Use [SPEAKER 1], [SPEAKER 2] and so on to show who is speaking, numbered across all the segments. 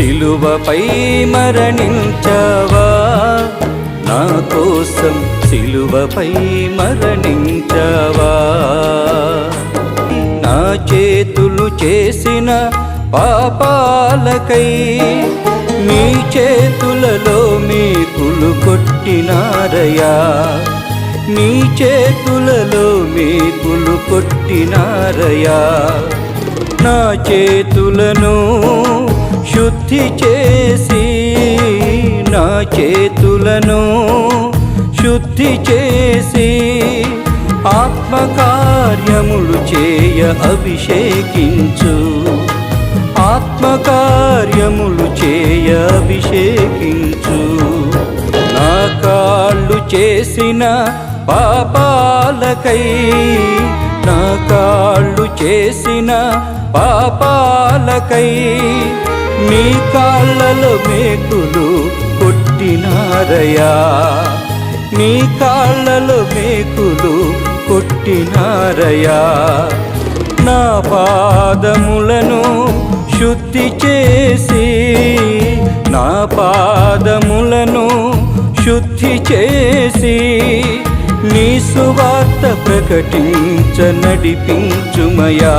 [SPEAKER 1] సిలువపై మరణించావా నా కోసం, సిలువపై మరణించావా. నా చేతులు చేసిన పాపాలకై నీ చేతులలో మేకులు కొట్టినారయా, నీ చేతులలో మేకులు కొట్టినారయా. నా చేతులను శుద్ధి చేసి, నా చేతులను శుద్ధి చేసి ఆత్మకార్యములు చేయ అభిషేకించు, ఆత్మకార్యములు చేయ అభిషేకించు. నా కాళ్ళు చేసిన పాపాలకై, నా కాళ్ళు చేసిన పాపాలకై నీ కాళ్ళలో మేకులు కొట్టినారయా, నీ కాళ్ళలో మేకులు కొట్టినారయా. నా పాదములను శుద్ధి చేసి, నా పాదములను శుద్ధి చేసి నీ సువార్త ప్రకటించ నడిపించుమయా,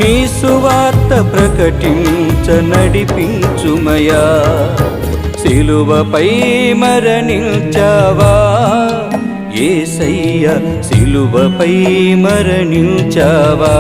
[SPEAKER 1] నీ సువార్త ప్రకటించ నడిపించుమయా. సిలువపై మరణించావా యేసయ్య, సిలువపై మరణించావా.